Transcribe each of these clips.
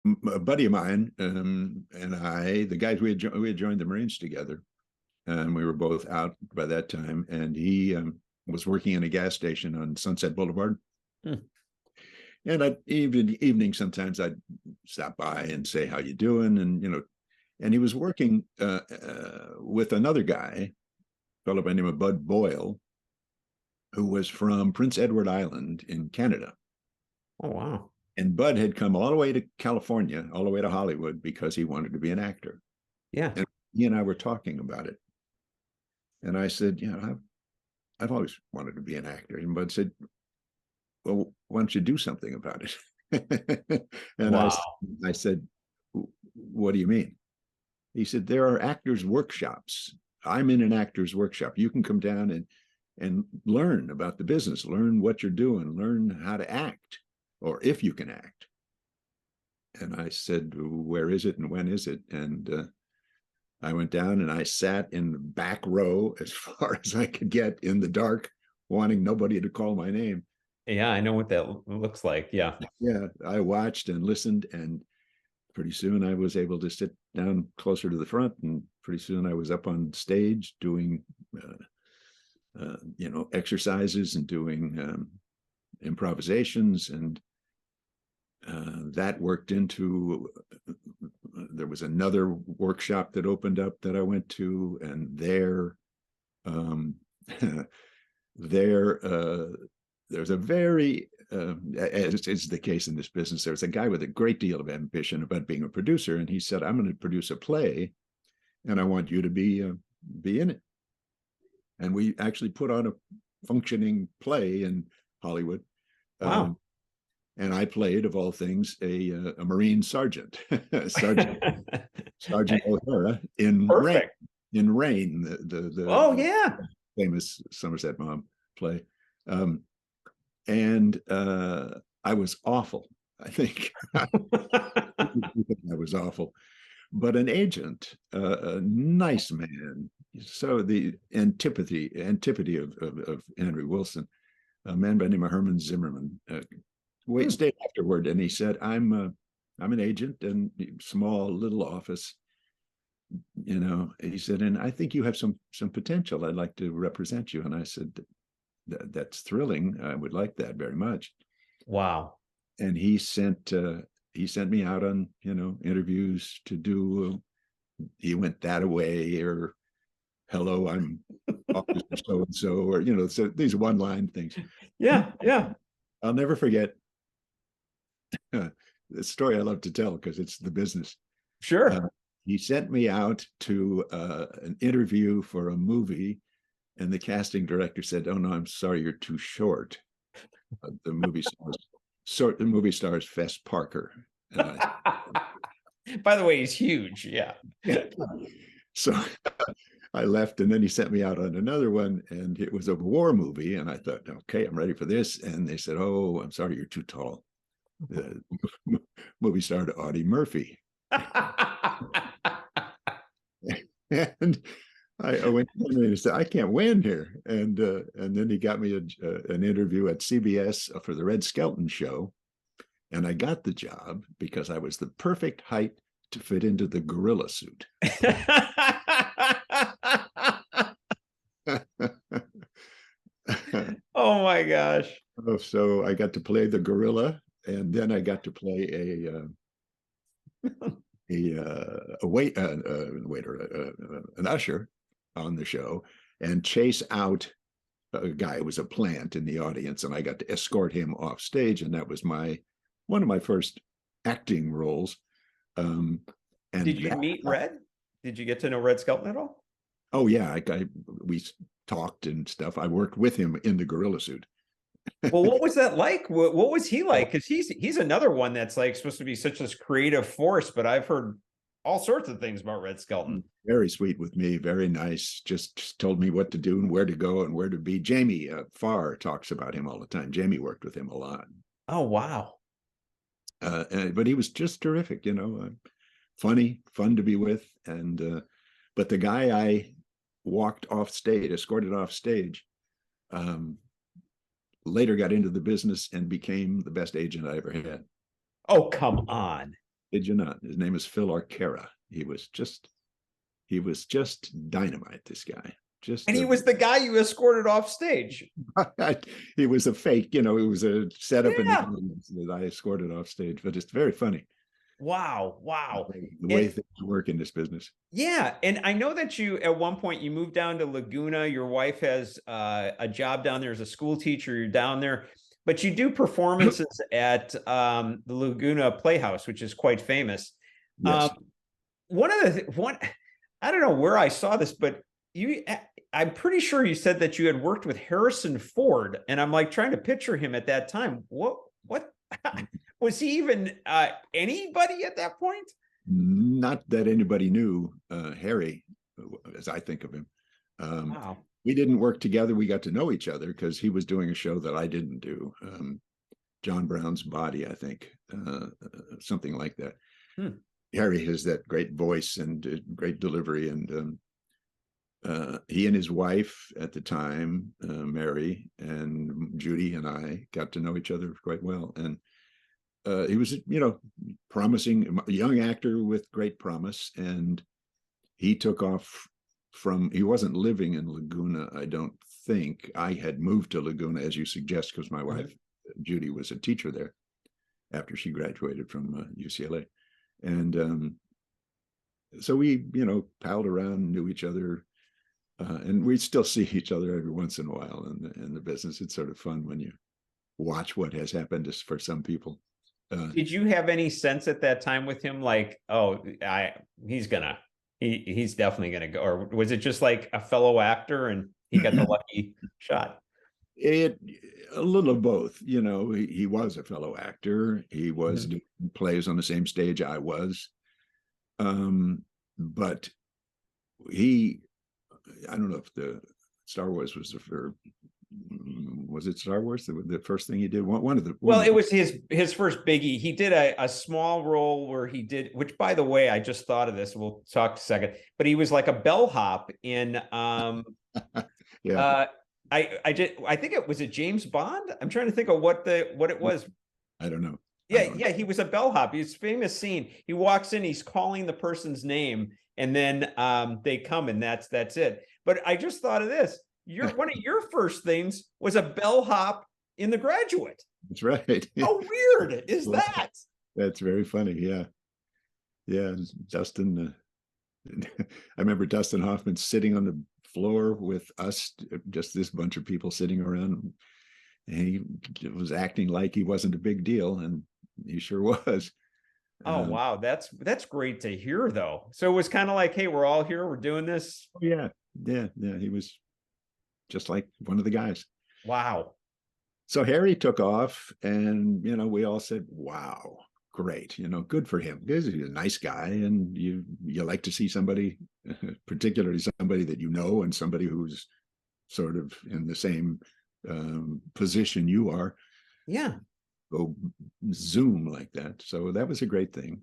a buddy of mine and I, the guys we had joined the Marines together, and we were both out by that time. And he was working in a gas station on Sunset Boulevard. And evening sometimes I'd stop by and say how you doing, and he was working with another guy, a fellow by the name of Bud Boyle, who was from Prince Edward Island in Canada. Oh, wow. And Bud had come all the way to California, all the way to Hollywood, because he wanted to be an actor. Yeah. And he and I were talking about it. And I said, I've always wanted to be an actor. And Bud said, well, why don't you do something about it? And wow. I said, what do you mean? He said, there are actors' workshops. I'm in an actor's workshop. You can come down and learn about the business, learn what you're doing, learn how to act, or if you can act. And I said, where is it and when is it? And I went down and I sat in the back row as far as I could get in the dark, wanting nobody to call my name. Yeah, I know what that looks like. Yeah. Yeah, I watched and listened, and pretty soon I was able to sit down closer to the front, and pretty soon I was up on stage doing, exercises and doing improvisations, and that worked into. There was another workshop that opened up that I went to, and there's a very, as is the case in this business, there's a guy with a great deal of ambition about being a producer, and he said, I'm going to produce a play, and I want you to be in it. And we actually put on a functioning play in Hollywood. Wow. And I played, of all things, a Marine sergeant, Sergeant O'Hara in Perfect. Rain, the famous Somerset Maugham play. And I was awful, I think. I was awful. But an agent, a nice man, so the antipathy of Henry Wilson, a man by the name of Herman Zimmerman, stayed afterward, and he said, I'm an agent in small little office, he said, and I think you have some potential. I'd like to represent you. And I said, that's thrilling. I would like that very much. Wow. And he sent me out on, interviews to do, he went that away, or hello, I'm officer so-and-so, or, so these one-line things. Yeah. I'll never forget the story I love to tell because it's the business. Sure. He sent me out to an interview for a movie, and the casting director said, "Oh no, I'm sorry, you're too short." The movie stars Fess Parker. By the way, he's huge. Yeah. So I left, and then he sent me out on another one, and it was a war movie. And I thought, okay, I'm ready for this. And they said, "Oh, I'm sorry, you're too tall." The movie starred Audie Murphy. And I went and said, I can't win here. And then he got me an interview at CBS for the Red Skelton show. And I got the job because I was the perfect height to fit into the gorilla suit. Oh my gosh. So I got to play the gorilla, and then I got to play an usher on the show, and chase out a guy who was a plant in the audience, and I got to escort him off stage, and that was one of my first acting roles. And did you meet Red? Did you get to know Red Skelton at all? Oh yeah, we talked and stuff. I worked with him in the gorilla suit. Well, what was that like? What was he like? Because he's another one that's like supposed to be such this creative force, but I've heard all sorts of things about Red Skelton. Very sweet with me, very nice. Just told me what to do and where to go and where to be. Jamie Farr talks about him all the time. Jamie worked with him a lot. Oh wow! But he was just terrific, funny, fun to be with. And but the guy I escorted off stage, later got into the business and became the best agent I ever had. Oh, come on. Did you not? His name is Phil Arcara. He was just dynamite, this guy. And he was the guy you escorted off stage. He was a fake, it was a setup in the Yeah. audience that I escorted off stage, but it's very funny. Wow. Wow. The way things work in this business. Yeah. And I know that you, at one point, you moved down to Laguna. Your wife has a job down there as a school teacher. You're down there, but you do performances at the Laguna Playhouse, which is quite famous. Yes. I don't know where I saw this, but I'm pretty sure you said that you had worked with Harrison Ford, and I'm like trying to picture him at that time. What was he even anybody at that point? Not that anybody knew Harry, as I think of him. Wow. We didn't work together. We got to know each other because he was doing a show that I didn't do. John Brown's Body, I think, something like that. Harry has that great voice and great delivery, and he and his wife at the time, Mary and Judy, and I got to know each other quite well. And he was, promising, a young actor with great promise. And he took off he wasn't living in Laguna, I don't think. I had moved to Laguna, as you suggest, because my wife, Judy, was a teacher there after she graduated from UCLA. And so we, palled around, knew each other. And we still see each other every once in a while in the business. It's sort of fun when you watch what has happened for some people. Did you have any sense at that time with him, like, oh, he's definitely gonna go, or was it just like a fellow actor and he got the lucky shot? A little of both. He was a fellow actor. He was doing plays on the same stage I was, but I don't know if the Star Wars was was it Star Wars the first thing he did? It was his first biggie. He did a small role where he did, which, by the way, I just thought of this. We'll talk a second, but he was like a bellhop in yeah. I think it was a James Bond. I'm trying to think of what it was. I don't know. Yeah, he was a bellhop. His famous scene. He walks in, he's calling the person's name, and then they come, and that's it. But I just thought of this. One of your first things was a bellhop in The Graduate. That's right. How weird is that? That's very funny. Yeah. Dustin. I remember Dustin Hoffman sitting on the floor with us, just this bunch of people sitting around, and he was acting like he wasn't a big deal, and he sure was. Oh, wow. That's great to hear, though. So it was kind of like, hey, we're all here, we're doing this. Yeah. He was just like one of the guys. Wow. So Harry took off, and we all said, wow, great, good for him, because he's a nice guy, and you like to see somebody, particularly somebody that and somebody who's sort of in the same position you are. Yeah. Go Zoom like that. So that was a great thing.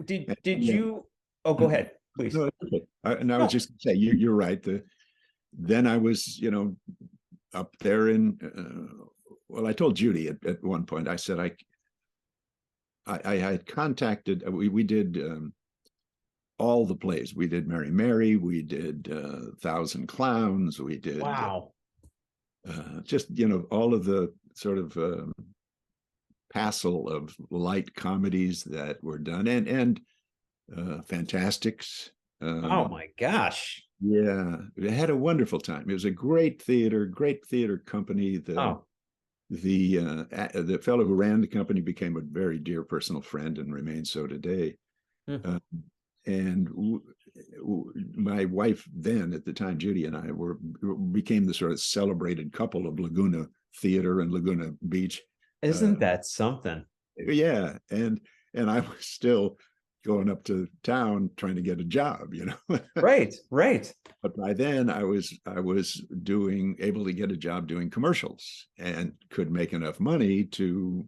Did you? Oh, go ahead, please. No, okay. And I was just gonna say, you're right. Then I was, up there in. Well, I told Judy at one point. I said I had contacted. We did all the plays. We did Mary Mary. We did 1,000 Clowns. We did. Wow. Just all of the sort of passel of light comedies that were done, and Fantastics. Oh my gosh. Yeah, we had a wonderful time. It was a great theater company. The fellow who ran the company became a very dear personal friend and remains so today. And my wife then, at the time, Judy and I became the sort of celebrated couple of Laguna Theater and Laguna Beach. Isn't that something? Yeah, and I was still going up to town trying to get a job, Right. But by then I was able to get a job doing commercials and could make enough money to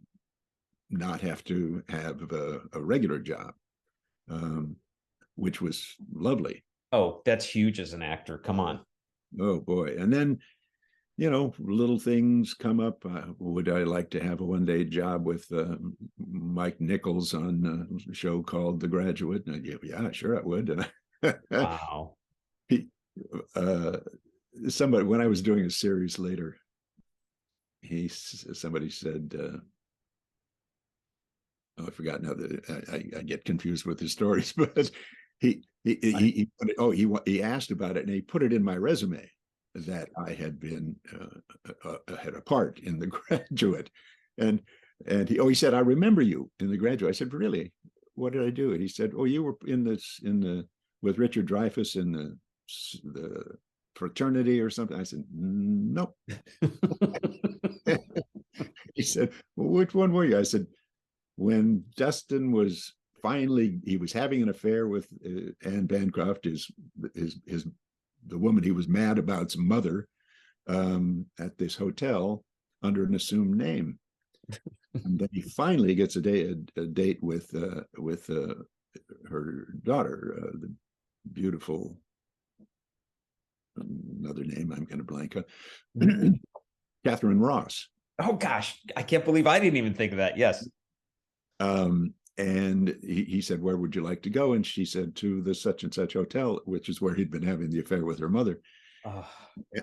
not have to have a regular job, which was lovely. Oh, that's huge as an actor. Come on. Oh boy. And then, little things come up. Would I like to have a one-day job with Mike Nichols on a show called The Graduate. And yeah, sure I would. And Wow. he, somebody, when I was doing a series later, somebody said, oh, I forgot now that I get confused with his stories, but he asked about it and he put it in my resume that I had been had a part in The Graduate, and he said, I remember you in The Graduate. I said, really? What did I do? And he said, oh, you were in the with Richard Dreyfuss in the fraternity or something. I said, nope. He said, well, which one were you? I said, when Dustin was he was having an affair with Anne Bancroft, the woman he was mad about's mother, at this hotel under an assumed name. And then he finally gets a date with her daughter, the beautiful, another name I'm going to blank on, Catherine Ross. Oh gosh, I can't believe I didn't even think of that. Yes. And he said, where would you like to go? And she said, to the such and such hotel, which is where he'd been having the affair with her mother,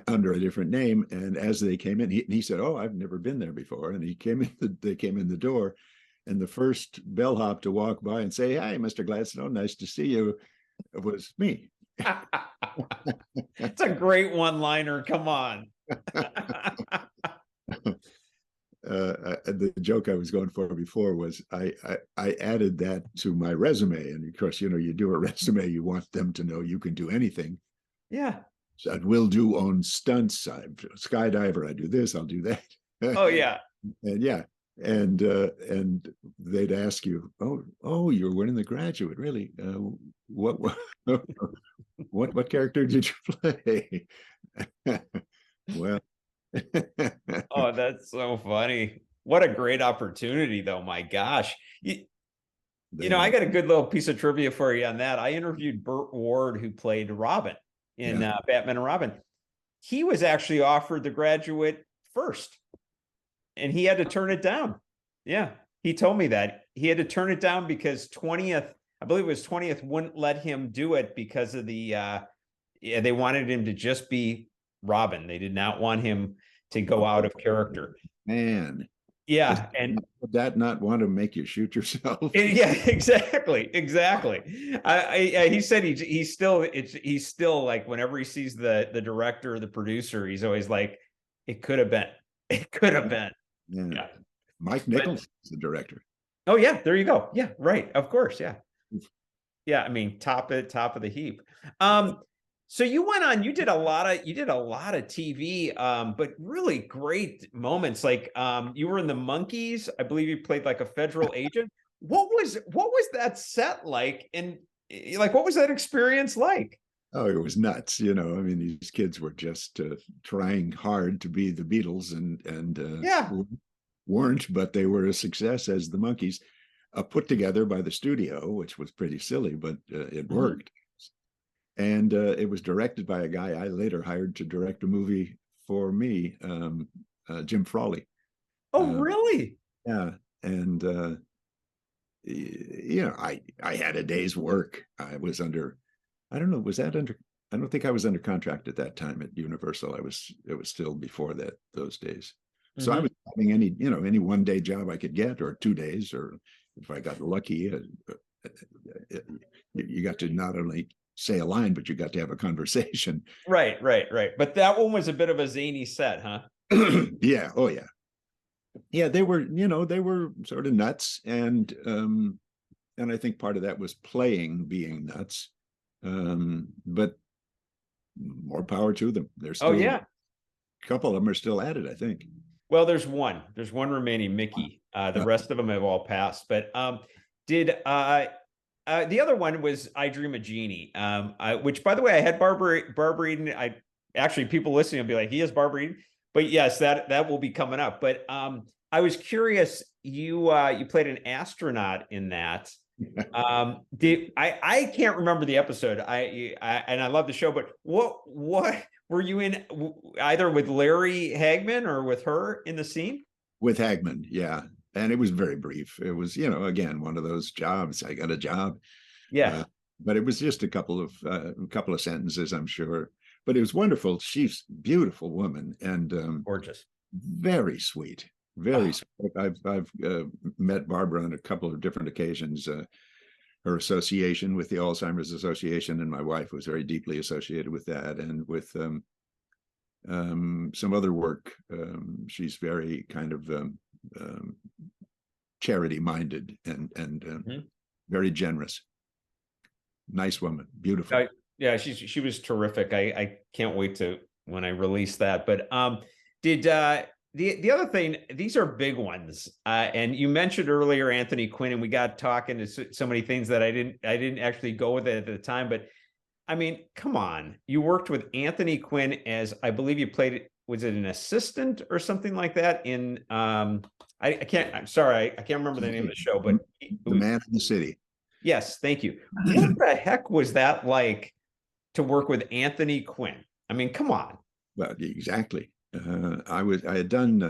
under a different name. And as they came in, he said, oh, I've never been there before. And they came in the door, and the first bellhop to walk by and say, hi, Mr. Gladstone, nice to see you, was me. It's a great one-liner. Come on. The joke I was going for before was I added that to my resume, and of course, you do a resume, you want them to know you can do anything. Yeah. So I will do own stunts. I'm a skydiver. I do this. I'll do that. Oh yeah. And yeah, and they'd ask you, oh, you're winning The Graduate, really? What character did you play? Well. Oh, that's so funny. What a great opportunity, though. My gosh. I got a good little piece of trivia for you on that. I interviewed Burt Ward, who played Robin in Batman and Robin. He was actually offered The Graduate first, and he had to turn it down. Yeah, he told me that. He had to turn it down because 20th, I believe it was 20th, wouldn't let him do it because of the, they wanted him to just be Robin. They did not want him to go out of character. Man. Yeah. And would that not want to make you shoot yourself? Yeah, exactly. He said he's still like, whenever he sees the director or the producer, he's always like, it could have been. Yeah. Mike Nichols is the director. Oh yeah, there you go. Yeah, right. Of course. Yeah. Yeah. I mean, top of the heap. So you went on, you did a lot of TV, but really great moments. Like, you were in the Monkees. I believe you played like a federal agent. What was that set like? And like, what was that experience like? Oh, it was nuts. I mean, these kids were just trying hard to be the Beatles and weren't, but they were a success as the Monkees, put together by the studio, which was pretty silly, but it worked. And it was directed by a guy I later hired to direct a movie for me, Jim Frawley. Oh, really? Yeah. And, I had a day's work. I was under, I don't know, I don't think I was under contract at that time at Universal. It was still before those days. So I was having any one-day job I could get, or 2 days, or if I got lucky, you got to not only say a line, but you got to have a conversation. Right. But that one was a bit of a zany set, huh? Yeah. Oh yeah. Yeah. They were sort of nuts. And I think part of that was being nuts. But more power to them. They're still, a couple of them are still at it, I think. Well, there's one remaining, Mickey. The rest of them have all passed, but the other one was I Dream of Jeannie, which, by the way, I had Barbara Eden. People listening will be like, he is Barbara Eden, but yes, that will be coming up. But I was curious, you played an astronaut in that. I can't remember the episode. And I love the show, but what were you in, either with Larry Hagman or with her in the scene? With Hagman, yeah. and it was very brief. It was, again, one of those jobs. I got a job. Yeah. But it was just a couple of sentences, I'm sure. But it was wonderful. She's a beautiful woman and Gorgeous. very sweet. Very sweet. I've met Barbara on a couple of different occasions. Her association with the Alzheimer's Association, and my wife was very deeply associated with that, and with some other work. She's very kind of charity minded and very generous. Nice woman, beautiful. Yeah, she was terrific. I can't wait to when I release that. But did the other thing, these are big ones. And you mentioned earlier Anthony Quinn, and we got talking to so many things that I didn't actually go with it at the time. But I mean, come on, you worked with Anthony Quinn as, I believe you played it. Was it an assistant or something like that? In I'm sorry, I can't remember the name of the show, but The Man in the City. Yes, thank you. What the heck was that like to work with Anthony Quinn? I mean, come on. Well, exactly. I had done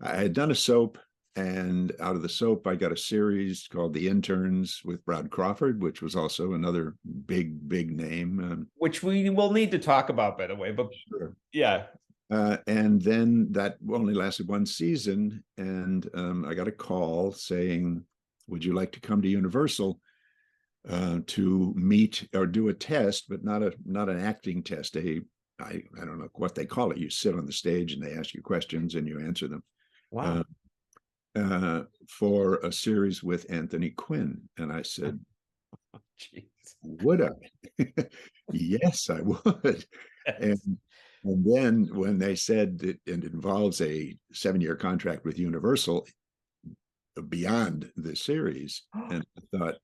a soap, and out of the soap, I got a series called The Interns with Broderick Crawford, which was also another big name. Which we will need to talk about, by the way. But sure. Yeah. And then that only lasted one season, and I got a call saying, would you like to come to Universal to meet or do a test, but not an acting test? I don't know what they call it. You sit on the stage and they ask you questions and you answer them. Wow. For a series with Anthony Quinn. And I said, would I? Yes, I would. And then when they said that it involves a 7-year contract with Universal beyond the series, and I thought,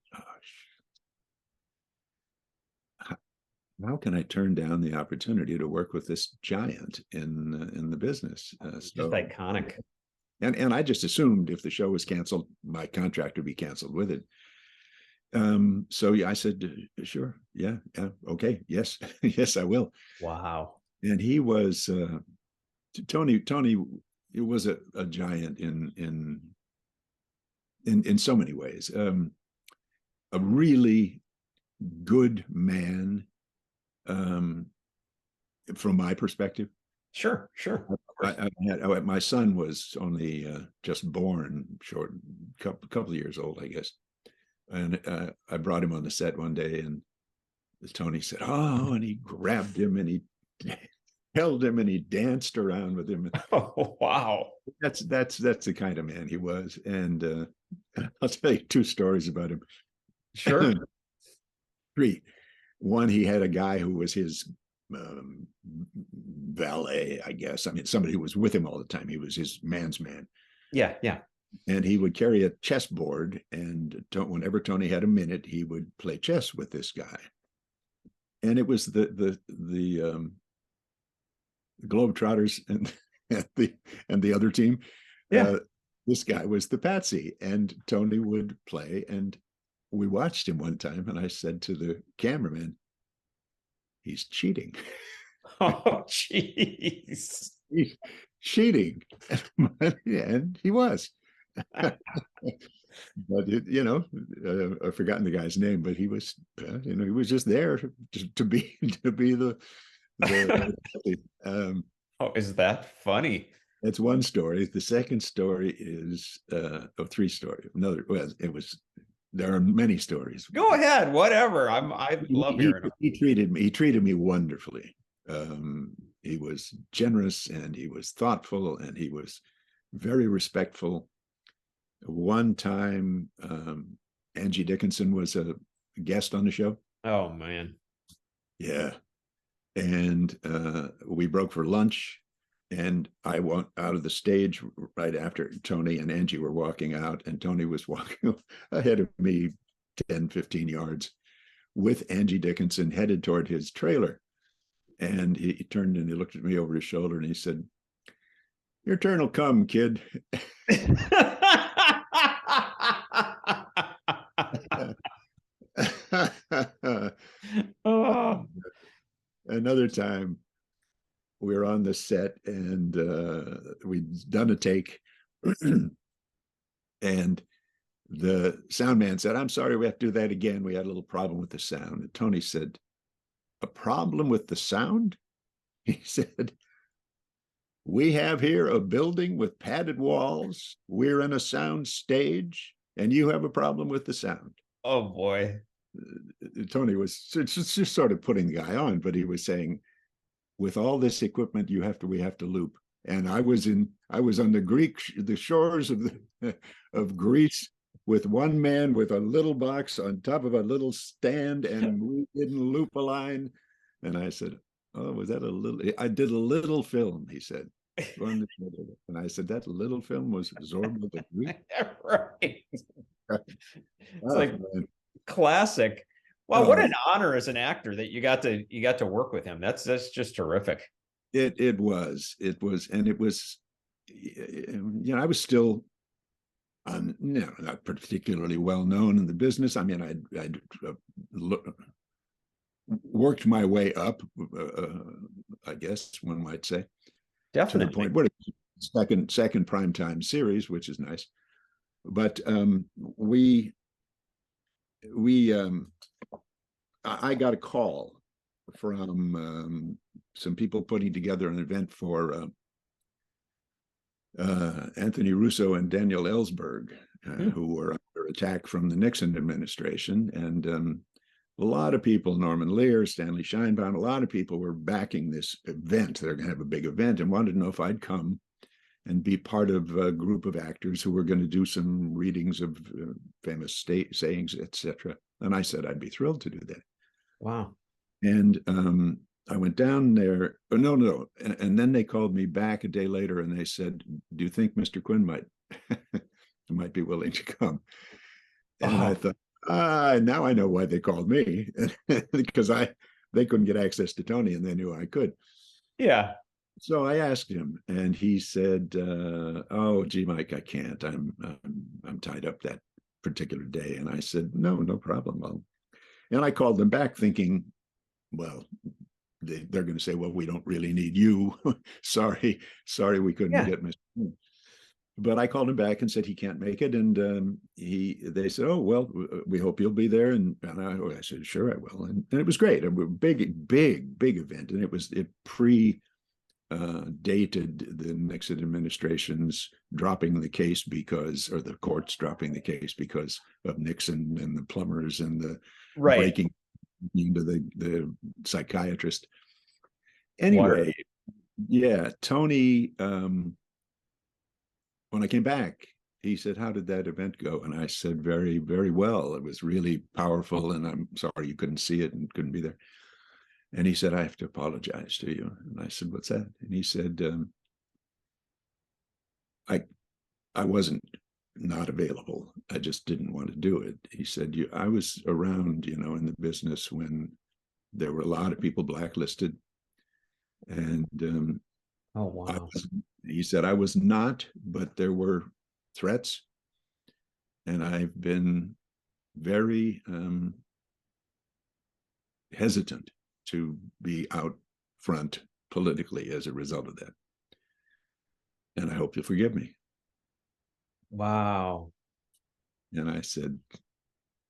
how can I turn down the opportunity to work with this giant in the business? Just iconic. And I just assumed if the show was canceled, my contract would be canceled with it. So yeah, I said, sure, yeah, okay, yes, yes, I will. Wow. And he was Tony. It was a giant in so many ways. A really good man, from my perspective. Sure. My son was only just born, couple of years old, I guess. And I brought him on the set one day, and Tony said, "Oh," and he grabbed him and he held him and he danced around with him. Oh, wow. That's the kind of man he was. And I'll tell you 2 stories about him. Sure. 3. One, he had a guy who was his valet, I guess. I mean, somebody who was with him all the time. He was his man's man. Yeah. And he would carry a chessboard, and whenever Tony had a minute, he would play chess with this guy. And it was the Globetrotters and the other team. Yeah. This guy was the patsy, and Tony would play. And we watched him one time, and I said to the cameraman, "He's cheating." Oh, jeez. He's cheating. And he was. But I've forgotten the guy's name, but he was, he was just there to be the Oh, is that funny? That's one story. The second story is 3 stories. There are many stories. Go ahead, whatever. I love hearing it. He treated me wonderfully. He was generous, and he was thoughtful, and he was very respectful. One time, Angie Dickinson was a guest on the show. Oh, man. Yeah. And we broke for lunch, and I went out of the stage right after Tony and Angie were walking out, and Tony was walking ahead of me 10, 15 yards with Angie Dickinson headed toward his trailer. And he turned and he looked at me over his shoulder and he said, "Your turn will come, kid." Oh. Another time we were on the set, and we'd done a take And the sound man said, "I'm sorry, we have to do that again. We had a little problem with the sound." And Tony said, "A problem with the sound?" He said, "We have here a building with padded walls. We're in a sound stage, and you have a problem with the sound." Oh boy. Tony was just sort of putting the guy on, but he was saying, with all this equipment, we have to loop. And I was on the shores of of Greece with one man with a little box on top of a little stand, and we didn't loop a line. And I said, "Oh, was that a little?" I did a little film, he said. And I said, "That little film was Zorba the Greek." Right. It's like man. classic. Wow, what an Oh, honor as an actor that you got to work with him. That's just terrific. it was, and it was, I was still not particularly well known in the business. I mean, I'd worked my way up, I guess one might say, to the Definitely. point where second primetime series, which is nice. But I got a call from some people putting together an event for Anthony Russo and Daniel Ellsberg, who were under attack from the Nixon administration. And a lot of people, Norman Lear, Stanley Scheinbaum, a lot of people were backing this event. They're going to have a big event, and wanted to know if I'd come and be part of a group of actors who were going to do some readings of famous sayings, etc. And I said I'd be thrilled to do that. Wow. And I went down there. Oh, no. And then they called me back a day later, and they said, "Do you think Mr. Quinn might be willing to come?" And I thought, now I know why they called me, because they couldn't get access to Tony, and they knew I could. Yeah. So I asked him, and he said, "Oh, gee, Mike, I can't. I'm tied up that particular day." And I said, "No problem." And I called them back, thinking, well, they're going to say, "Well, we don't really need you." sorry, we couldn't get Mr. Quinn. But I called him back and said he can't make it, and they said, "Oh, well, we hope you'll be there." And I said, "Sure, I will." And it was great. A big event, and it dated the Nixon administration's dropping the case or the courts dropping the case because of Nixon and the plumbers and the breaking into the psychiatrist. Anyway, yeah, Tony, when I came back, he said, "How did that event go?" And I said, "Very, very well. It was really powerful, and I'm sorry you couldn't see it and couldn't be there." And he said, "I have to apologize to you." And I said, "What's that?" And he said, I wasn't not available. I just didn't want to do it. He said, I was around, in the business when there were a lot of people blacklisted. And Oh, wow. He said, I was not, but there were threats. And I've been very hesitant to be out front politically as a result of that. And I hope you'll forgive me. Wow. And I said,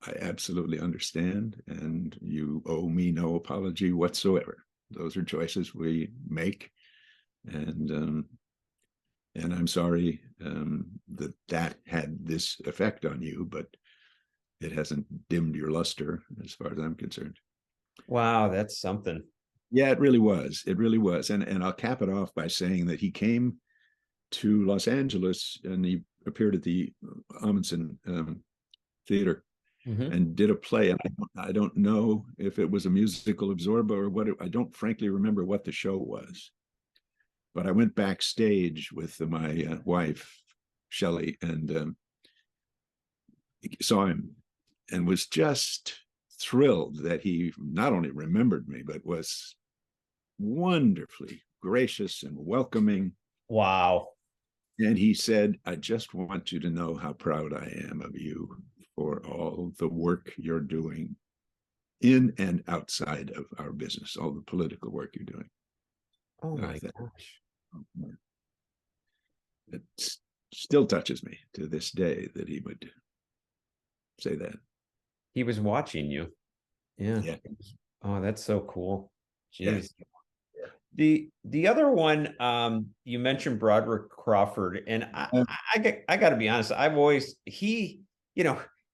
I absolutely understand, and you owe me no apology whatsoever. Those are choices we make, and I'm sorry that had this effect on you, but it hasn't dimmed your luster as far as I'm concerned. Wow, that's something. Yeah, it really was. It really was. And I'll cap it off by saying that he came to Los Angeles and he appeared at the Amundsen Theater and did a play. And I don't know if it was a musical of Zorba or what. I don't frankly remember what the show was. But I went backstage with my wife, Shelley, and saw him and was just thrilled that he not only remembered me, but was wonderfully gracious and welcoming. Wow. And he said, I just want you to know how proud I am of you for all the work you're doing in and outside of our business, all the political work you're doing. Oh my gosh. It's still touches me to this day that he would say that. He was watching you. Yeah. Yeah. Oh, that's so cool. Yeah. Jeez. The other one, you mentioned Broderick Crawford, and I got to be honest. I've always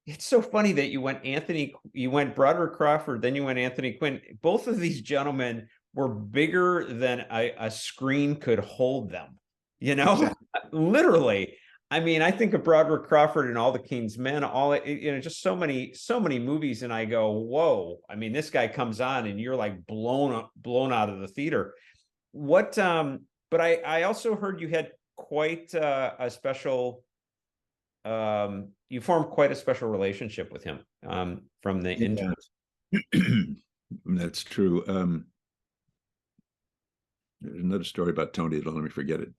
it's so funny that you went Broderick Crawford, then you went Anthony Quinn. Both of these gentlemen were bigger than a screen could hold them. Exactly. Literally. I mean, I think of Broderick Crawford and All the King's Men, just so many movies, and I go, whoa! I mean, this guy comes on, and you're like blown out of the theater. But I also heard you had quite a special, you formed quite a special relationship with him from the Interns. That's true. There's another story about Tony. Don't let me forget it.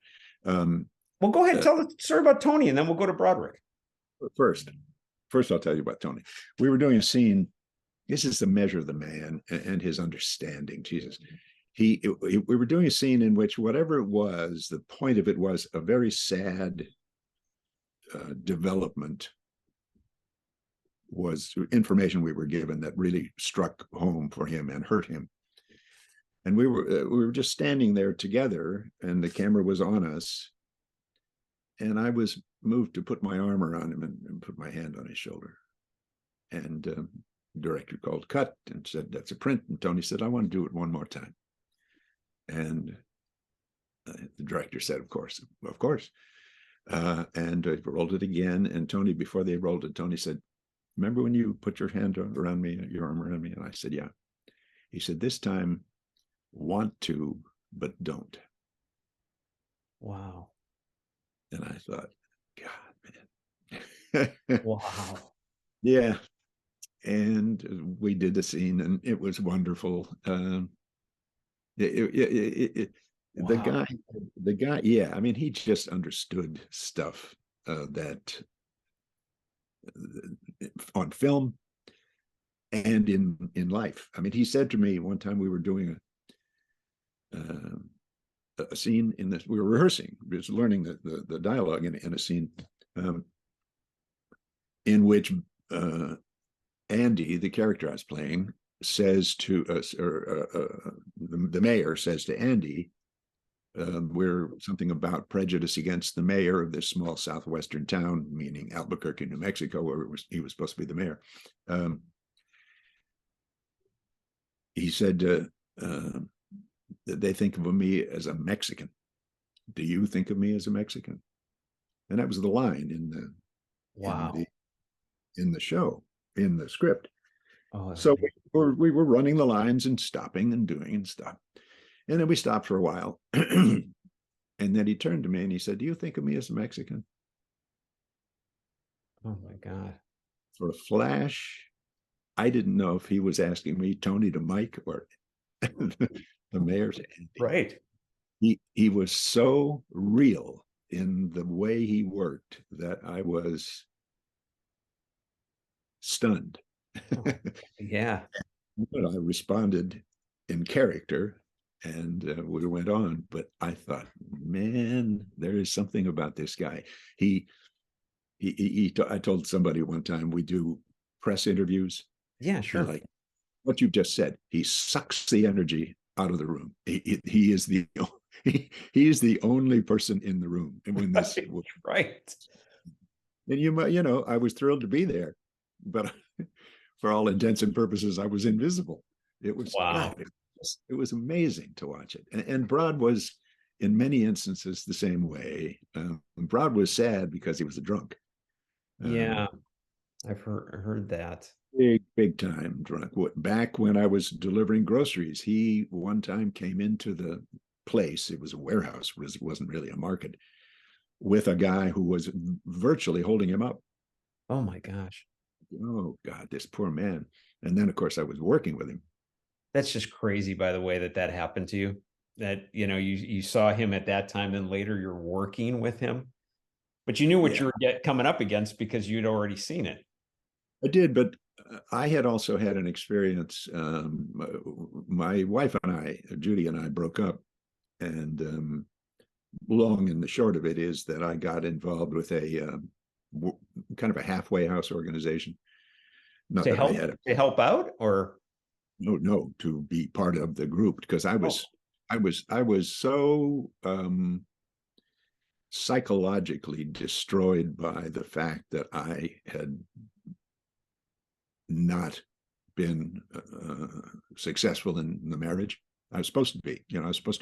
Well, go ahead, tell the story about Tony, and then we'll go to Broderick. First, I'll tell you about Tony. We were doing a scene. This is the measure of the man and his understanding. Jesus. We were doing a scene in which whatever it was, the point of it was a very sad development was information we were given that really struck home for him and hurt him. And we were just standing there together, and the camera was on us. And I was moved to put my arm around him and put my hand on his shoulder. And the director called cut and said, "That's a print." And Tony said, "I want to do it one more time." And the director said, of course. And they rolled it again. And Tony, before they rolled it, Tony said, "Remember when you put your hand around me, your arm around me?" And I said, "Yeah." He said, "This time, want to, but don't." Wow. And I thought, God, man. Wow. Yeah. And we did the scene, and it was wonderful. Wow. The guy, yeah, I mean, he just understood stuff that on film and in life. I mean, he said to me one time, we were doing a scene in this, we were rehearsing, just learning the dialogue in a scene in which Andy, the character I was playing, says to us, or the mayor says to Andy, we're something about prejudice against the mayor of this small southwestern town, meaning Albuquerque, New Mexico, where he was supposed to be the mayor. He said, they think of me as a Mexican. Do you think of me as a Mexican? And that was the line in the in the show, in the script. Oh, so we were running the lines and stopping and doing and stop. And then we stopped for a while. And then he turned to me and he said, "Do you think of me as a Mexican?" Oh my God. For a flash, I didn't know if he was asking me, Tony to Mike, or the mayor to Andy. Right. He was so real in the way he worked that I was stunned. Oh, yeah. I responded in character, and we went on. But I thought, man, there is something about this guy. I told somebody one time, we do press interviews. Yeah, sure. Like what you just said, he sucks the energy out of the room. He is the only person in the room. And when this right. And you know, I was thrilled to be there, but for all intents and purposes, I was invisible. It was wow. God, it was amazing to watch it. And Brod was, in many instances, the same way. Brod was sad because he was a drunk. Yeah, I've heard that. Big time drunk. Back when I was delivering groceries, he one time came into the place. It was a warehouse. It wasn't really a market, with a guy who was virtually holding him up. Oh my gosh. Oh God, this poor man. And then of course I was working with him. That's just crazy, by the way, that happened to you. That, you know, you saw him at that time, and later you're working with him, but you knew what you were coming up against because you'd already seen it. I did, but I had also had an experience. My wife and I, Judy and I, broke up, and long and the short of it is that I got involved with a kind of a halfway house organization. Not To that I had help out, or no, to be part of the group, because I was so psychologically destroyed by the fact that I had not been successful in the marriage. I was supposed to be, I was supposed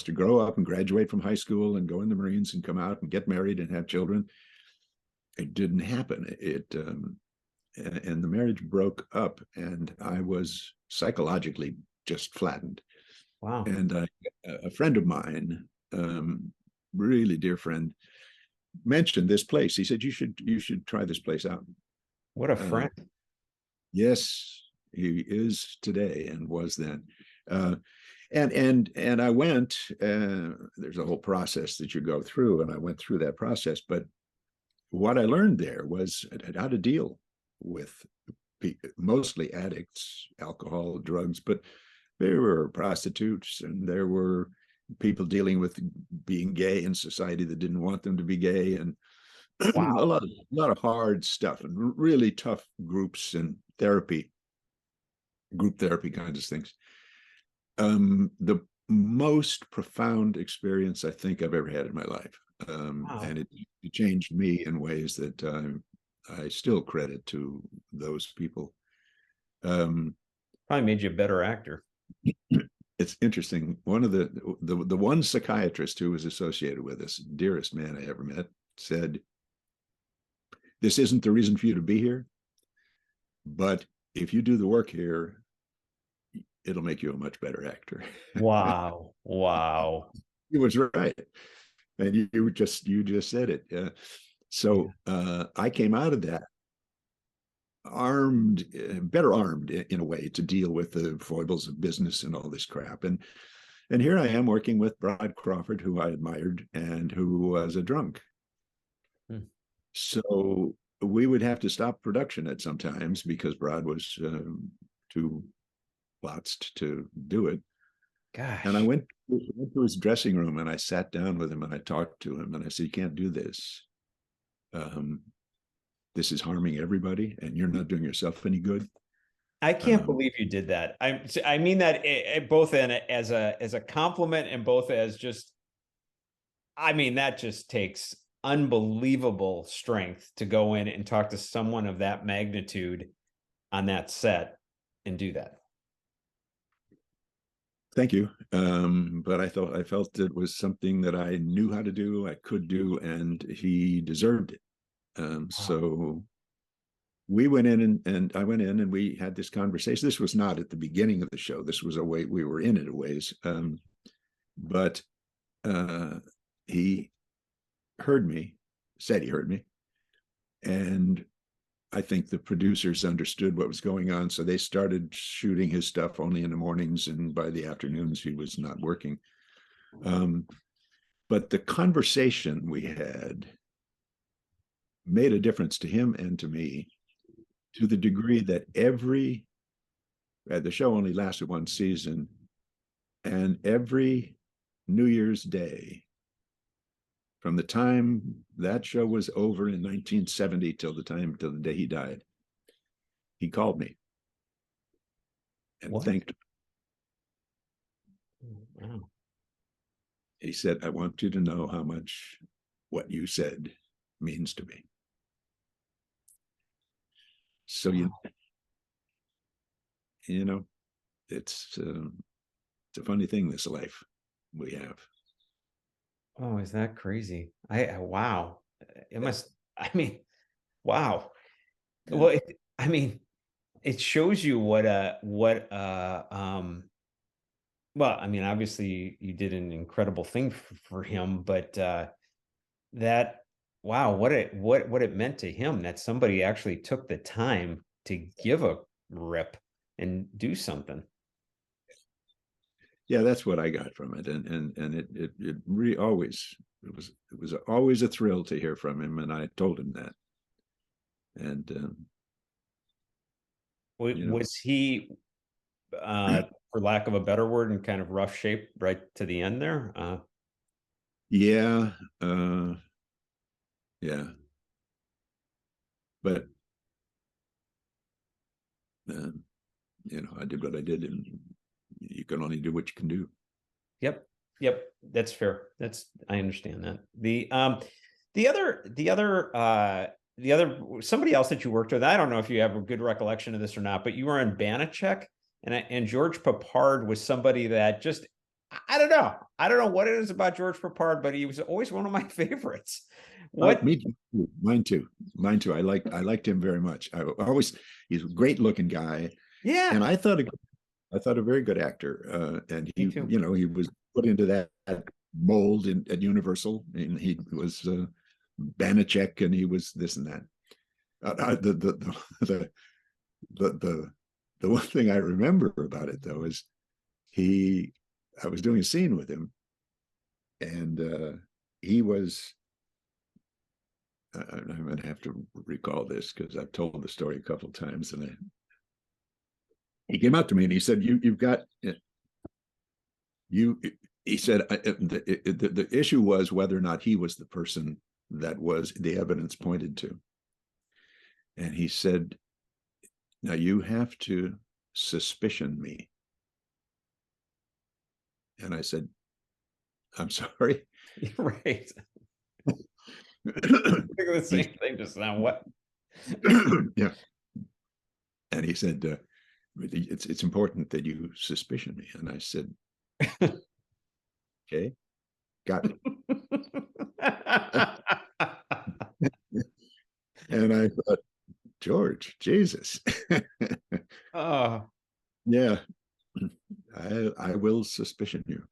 to grow up and graduate from high school and go in the Marines and come out and get married and have children. It didn't happen. And the marriage broke up, and I was psychologically just flattened. wow. And a friend of mine, really dear friend, mentioned this place. He said, you should try this place out. What a friend. Yes, he is today and was then. And I went, there's a whole process that you go through, and I went through that process. But what I learned there was how to deal with mostly addicts, alcohol, drugs, but there were prostitutes, and there were people dealing with being gay in society that didn't want them to be gay, and Wow. a lot of hard stuff, and really tough groups and group therapy kinds of things. The most profound experience I think I've ever had in my life. Wow. And it changed me in ways that I still credit to those people. Probably made you a better actor. It's interesting. One of the one psychiatrist who was associated with us, dearest man I ever met, said, "This isn't the reason for you to be here, but if you do the work here, it'll make you a much better actor." Wow. Wow. He was right. And you just said it. So I came out of that armed, better armed in a way to deal with the foibles of business and all this crap. And here I am working with Broderick Crawford, who I admired and who was a drunk. So we would have to stop production at some times because Brod was too lotzed to do it. Gosh. And I went to his dressing room and I sat down with him and I talked to him and I said, "You can't do this. This is harming everybody, and you're not doing yourself any good." I can't believe you did that. I mean that both as a compliment and both as just, I mean, that just takes unbelievable strength to go in and talk to someone of that magnitude on that set and do that. Thank you. But I felt it was something that I knew how to do, I could do, and he deserved it. So we went in and I went in and we had this conversation. This was not at the beginning of the show. This was a way we were in it a ways. But he heard me, said he heard me. And I think the producers understood what was going on. So they started shooting his stuff only in the mornings, and by the afternoons he was not working. But the conversation we had made a difference to him and to me, to the degree that the show only lasted one season, and every New Year's Day, from the time that show was over in 1970 till the day he died, he called me and thanked me. Wow. He said, "I want you to know how much what you said means to me." So you know, it's a funny thing, this life we have. Oh, is that crazy? Wow. It must, I mean, wow. Yeah. Well, I mean, it shows you well, I mean, obviously you did an incredible thing for him, but that, wow, what it meant to him that somebody actually took the time to give a rip and do something. Yeah, that's what I got from it, and it really always it was always a thrill to hear from him, and I told him that. And was he, for lack of a better word, in kind of rough shape right to the end there? Yeah, yeah, but uh, I did what I did, and you can only do what you can do. Yep. Yep. That's fair. I understand that. The other somebody else that you worked with, I don't know if you have a good recollection of this or not, but you were on Banacek, and George Peppard was somebody that just, I don't know. I don't know what it is about George Peppard, but he was always one of my favorites. What? Me too. Mine too. Mine too. I liked him very much. He's a great looking guy, Yeah. and I thought a very good actor. And Me he, too. He was put into that mold at Universal, and he was Banacek, and he was this and that. The one thing I remember about it though is I was doing a scene with him, and he was. I'm going to have to recall this because I've told the story a couple of times, and he came up to me and he said, "You've got you." He said the issue was whether or not he was the person that was the evidence pointed to, and he said, "Now you have to suspicion me." And I said, "I'm sorry." Right. The same thing just now. What? Yeah. And he said, it's important that you suspicion me. And I said, okay, got it. And I thought, George, Jesus. Oh. Yeah, I will suspicion you.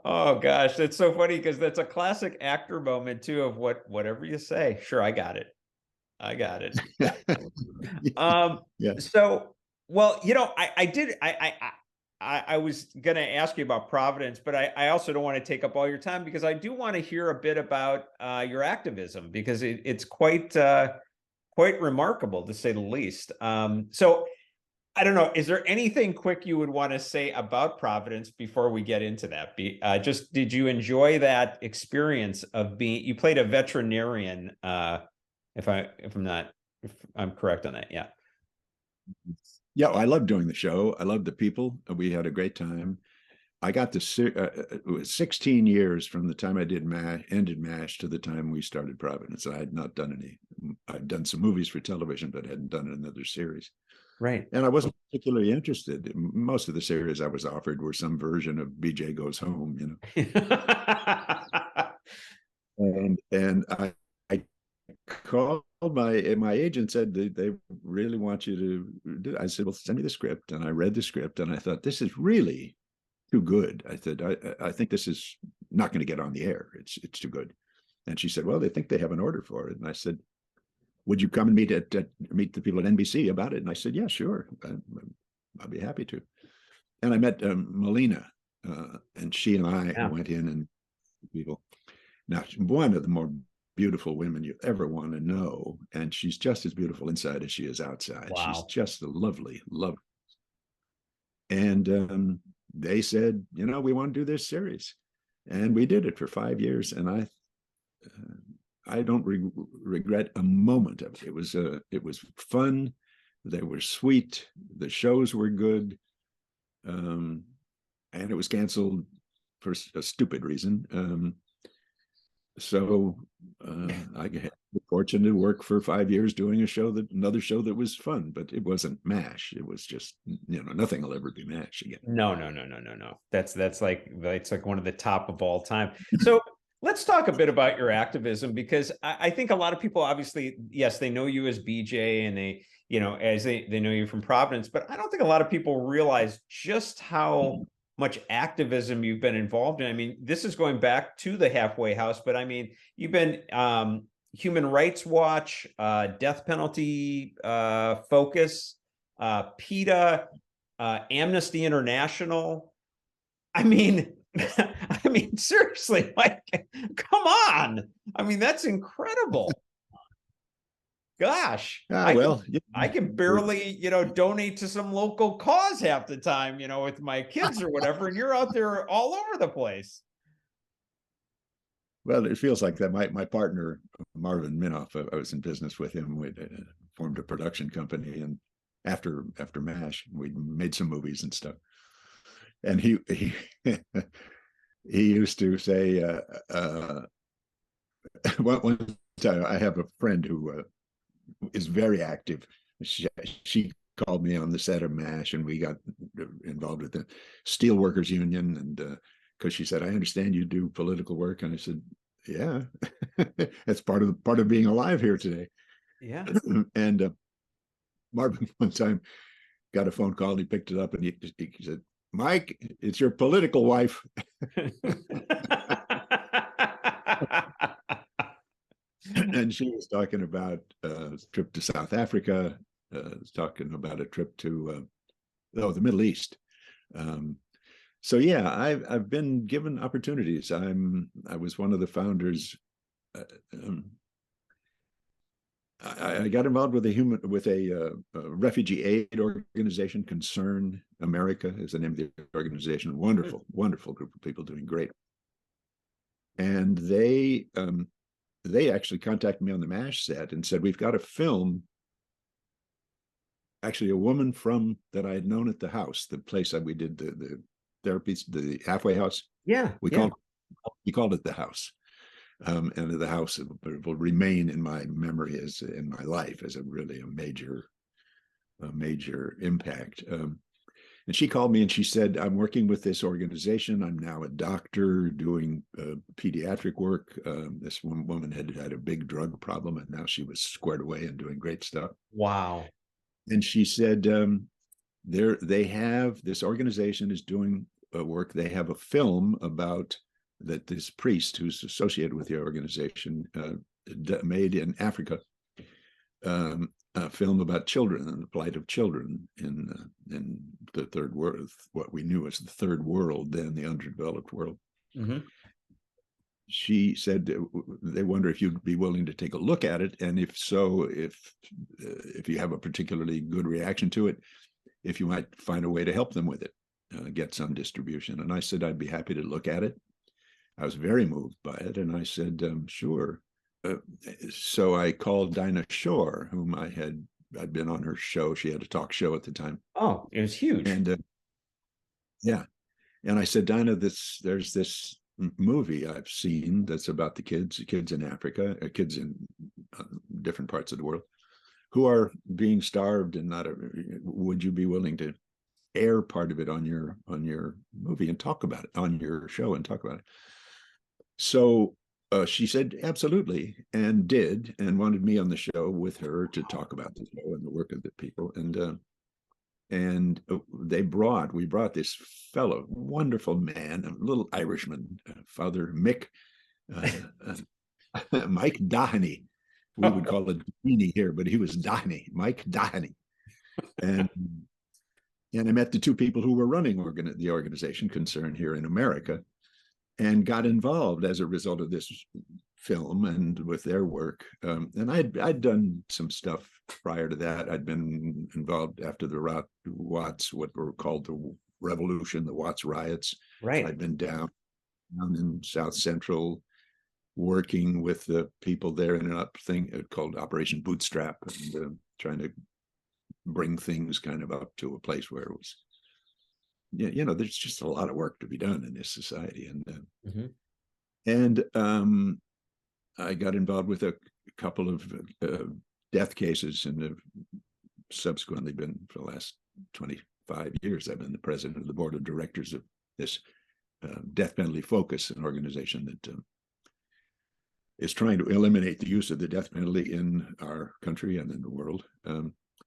Oh gosh, that's so funny because that's a classic actor moment too of whatever you say. Sure, I got it. I got it. Yes. So, well, I was gonna ask you about Providence, but I also don't want to take up all your time because I do want to hear a bit about your activism because it's quite remarkable to say the least. So I don't know. Is there anything quick you would want to say about Providence before we get into that? Just did you enjoy that experience of you played a veterinarian? If I'm correct on that, yeah. Yeah, I loved doing the show. I loved the people. We had a great time. I got it was 16 years from the time I ended MASH to the time we started Providence. I had not done any. I'd done some movies for television, but hadn't done another series. Right. And I wasn't particularly interested. Most of the series I was offered were some version of BJ Goes Home, and I called my agent, said they really want you to do it. I said, well, send me the script. And I read the script and I thought, this is really too good. I said, I think this is not going to get on the air. It's too good. And she said, well, they think they have an order for it. And I said, would you come and meet the people at NBC about it? And I said, yeah, sure. I'll be happy to. And I met Melina, and she and I went in and people. Now, one of the more beautiful women you ever want to know, and she's just as beautiful inside as she is outside. Wow. She's just a lovely. And they said, we want to do this series, and we did it for 5 years, and I don't regret a moment of it. It was fun. They were sweet. The shows were good. And it was canceled for a stupid reason. So I had the fortune to work for 5 years doing another show that was fun, but it wasn't MASH. It was just, nothing will ever be MASH again. No. That's like one of the top of all time. So let's talk a bit about your activism, because I think a lot of people, obviously, yes, they know you as BJ, and they, as they know you from Providence, but I don't think a lot of people realize just how much activism you've been involved in. I mean, this is going back to the halfway house, but I mean, you've been Human Rights Watch, death penalty focus, PETA, Amnesty International. I mean, seriously, like, come on. I mean, that's incredible. Gosh, well, I can barely, donate to some local cause half the time, with my kids or whatever, and you're out there all over the place. well, it feels like that. My partner, Marvin Minoff, I was in business with him. We formed a production company, and after MASH, we made some movies and stuff. And he he used to say, one time, I have a friend who is very active. She called me on the set of MASH, and we got involved with the Steelworkers Union, and because she said, "I understand you do political work," and I said, "Yeah, that's part of being alive here today." Yeah. And Marvin one time got a phone call, and he picked it up, and he said, "Mike, it's your political wife." And she was talking about a trip to South Africa, talking about a trip to the Middle East. So yeah, I've been given opportunities. I was one of the founders. I got involved with a refugee aid organization. Concern America is the name of the organization. Wonderful group of people doing great. And they actually contacted me on the MASH set and said, "We've got a film." Actually, a woman that I had known at the house, the place that we did the therapies, the halfway house. Yeah. We called it the house. And the house will remain in my memory as in my life as a major impact. And she called me and she said, "I'm working with this organization. I'm now a doctor doing pediatric work. This one woman had a big drug problem, and now she was squared away and doing great stuff." Wow. And she said, they have, this organization is doing work. They have a film about that this priest who's associated with the organization made in Africa, a film about children and the plight of children in the third world, what we knew as the third world, then the underdeveloped world. Mm-hmm. She said they wonder if you'd be willing to take a look at it, and if so, if you have a particularly good reaction to it, if you might find a way to help them with it, get some distribution. And I said I'd be happy to look at it. I was very moved by it, and I said, sure. So I called Dinah Shore, whom I'd been on her show. She had a talk show at the time. Oh, it was huge. And yeah, and I said, "Dinah, there's this movie I've seen that's about the kids in Africa, kids in different parts of the world who are being starved, and would you be willing to air part of it on your movie and talk about it on your show and talk about it?" So she said absolutely, and did, and wanted me on the show with her to talk about the show and the work of the people. And we brought this fellow, wonderful man, a little Irishman, Father Mick, Mike Doheny. We would call it Doheny here, but he was Doheny, Mike Doheny. And I met the two people who were running the organization Concern here in America, and got involved as a result of this film and with their work. And I'd done some stuff prior to that. I'd been involved after the Watts, what were called the Revolution, the Watts riots. Right. I'd been down in South Central working with the people there in a thing called Operation Bootstrap, and trying to bring things kind of up to a place where it was, there's just a lot of work to be done in this society. And I got involved with a couple of death cases, and have subsequently been, for the last 25 years, I've been the president of the board of directors of this death penalty focus, an organization that is trying to eliminate the use of the death penalty in our country and in the world.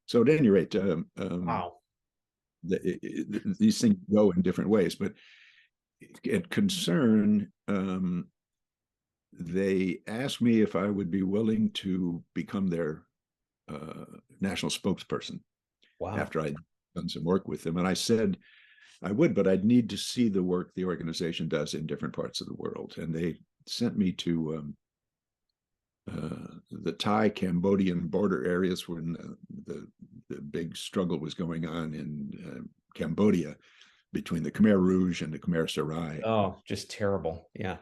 So at any rate, Wow. These things go in different ways, but at Concern, they asked me if I would be willing to become their national spokesperson. Wow. After I'd done some work with them. And I said I would, but I'd need to see the work the organization does in different parts of the world. And they sent me to the Thai-Cambodian border areas when the big struggle was going on in Cambodia between the Khmer Rouge and the Khmer Sarai. Oh, just terrible. Yeah.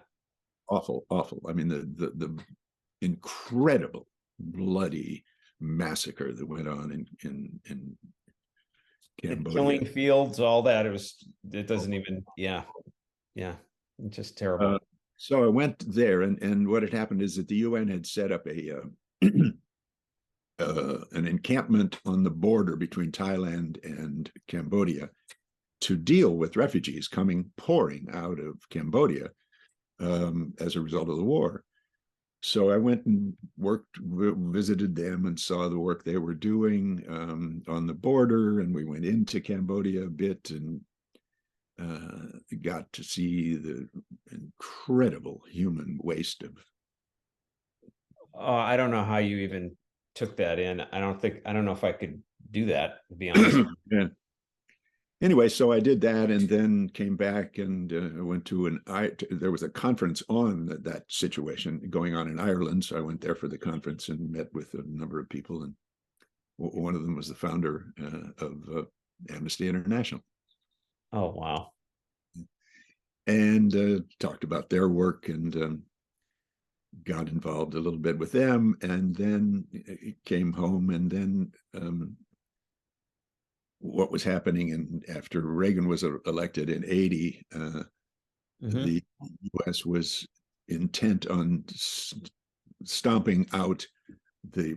Awful, awful. I mean, the incredible bloody massacre that went on in The Cambodia. killing fields, all that. It doesn't even, yeah. Yeah. Just terrible. So I went there, and what had happened is that the UN had set up an encampment on the border between Thailand and Cambodia to deal with refugees pouring out of Cambodia as a result of the war. So I went and visited them and saw the work they were doing on the border, and we went into Cambodia a bit and got to see the incredible human waste of. I don't know how you even took that in. I don't know if I could do that, to be honest. Yeah. Anyway, so I did that and then came back and went to there was a conference on that situation going on in Ireland. So I went there for the conference and met with a number of people. And one of them was the founder of Amnesty International. Oh, wow. And talked about their work and got involved a little bit with them. And then came home, and then what was happening, and after Reagan was elected in 80, the U.S. was intent on stomping out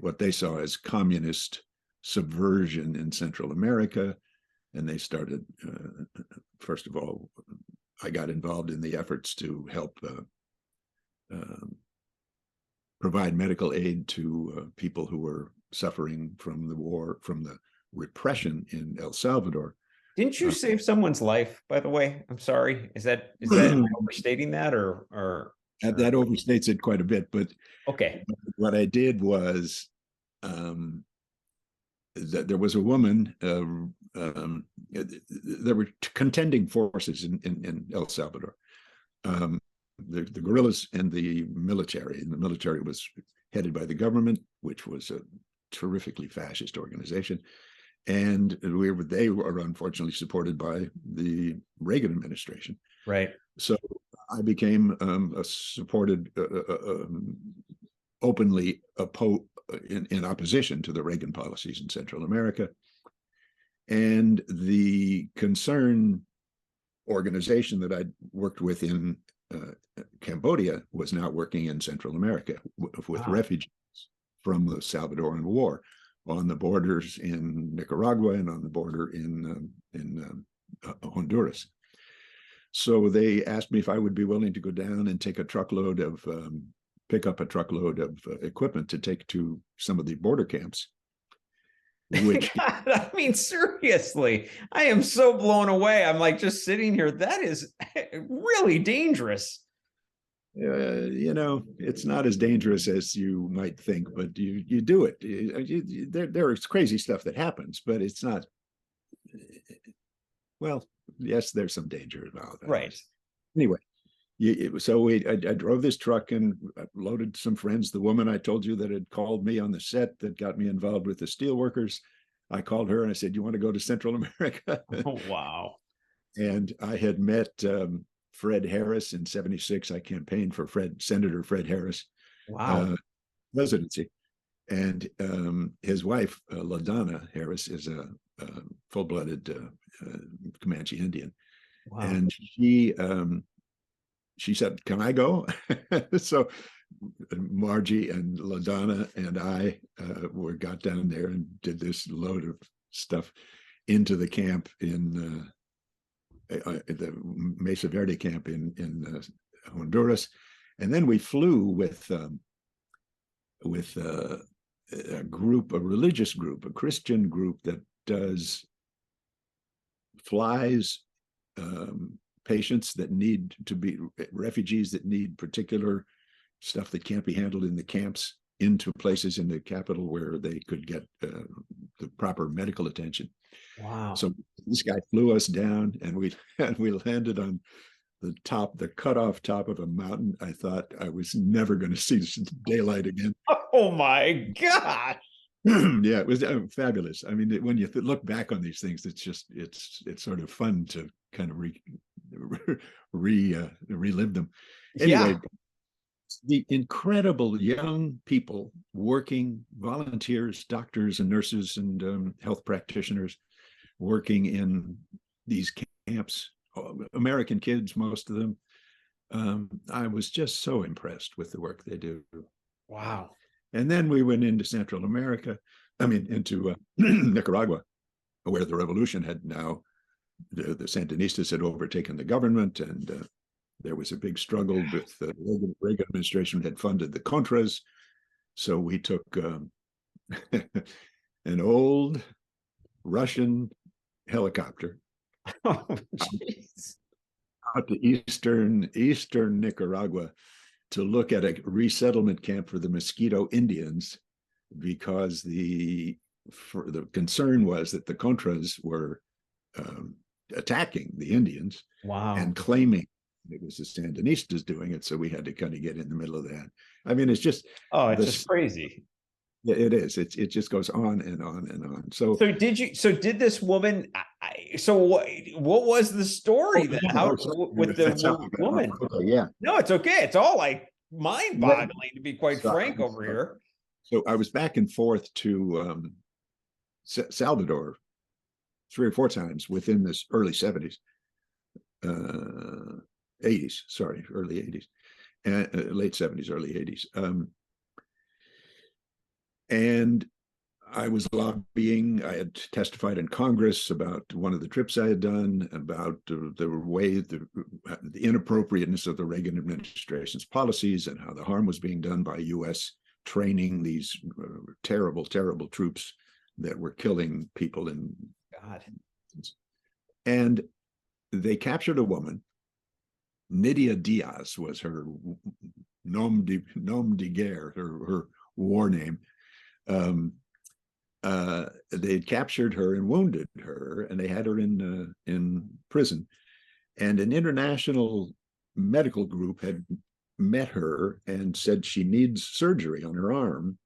what they saw as communist subversion in Central America, and they started. First of all, I got involved in the efforts to help provide medical aid to people who were suffering from the war, from the repression in El Salvador. Didn't you save someone's life, by the way? I'm sorry. Is that overstating that or that overstates it quite a bit, but okay. What I did was that there was a woman, there were contending forces in El Salvador. The guerrillas and the military. And the military was headed by the government, which was a terrifically fascist organization. And they were unfortunately supported by the Reagan administration. Right. So I became supported openly in opposition to the Reagan policies in Central America. And the concern organization that I'd worked with in Cambodia was now working in Central America with refugees from the Salvadoran War, on the borders in Nicaragua and on the border in Honduras. So they asked me if I would be willing to go down and pick up a truckload of equipment to take to some of the border camps. Which God, I mean, seriously, I am so blown away. I'm like just sitting here. That is really dangerous. It's not as dangerous as you might think, but you do it. There is crazy stuff that happens, but it's not. Well, yes, there's some danger involved. Right. Anyway, I drove this truck and loaded some friends. The woman I told you that had called me on the set that got me involved with the steelworkers, I called her and I said, "You want to go to Central America?" Oh, wow. And I had met Fred Harris in '76. I campaigned for Senator Fred Harris presidency. And his wife, LaDonna Harris, is a full-blooded Comanche Indian. Wow. And she said, "Can I go?" So Margie and LaDonna and I got down there and did this load of stuff into the camp in the Mesa Verde camp in Honduras. And then we flew with a religious group, a Christian group that flies patients that need to be refugees that need particular stuff that can't be handled in the camps into places in the capital where they could get the proper medical attention. Wow. So this guy flew us down and we landed on the cutoff top of a mountain. I thought I was never going to see daylight again. Oh my gosh. Yeah, it was fabulous. I mean, when you look back on these things, it's just it's sort of fun to kind of relive them. Anyway, Yeah. the incredible young people working, volunteers, doctors and nurses and health practitioners working in these camps, American kids, most of them. I was just so impressed with the work they do. Wow. And then we went into Central America, into Nicaragua, where the revolution had now, the Sandinistas had overtaken the government, and there was a big struggle with the Reagan administration had funded the Contras. So we took an old Russian helicopter Oh, jeez. out to eastern Nicaragua to look at a resettlement camp for the Mosquito Indians, because the concern was that the Contras were attacking the Indians Wow. and claiming it was the Sandinistas doing it. So we had to kind of get in the middle of that. I mean, it's just just crazy. It is. It just goes on and on and on. So did this woman? So what was the story then? How with the woman? Okay, yeah. No, it's okay. It's all like mind-boggling, to be quite frank over here. So I was back and forth to Salvador 3 or 4 times within this early 70s, 80s, sorry, early 80s, and late 70s, early 80s. And I was lobbying. I had testified in Congress about one of the trips I had done, about the way, the inappropriateness of the Reagan administration's policies and how the harm was being done by U.S. training these terrible, terrible troops that were killing people in God. And they captured a woman. Nydia Diaz was her nom de guerre, her war name. They had captured her and wounded her, and they had her in prison. And an international medical group had met her and said she needs surgery on her arm,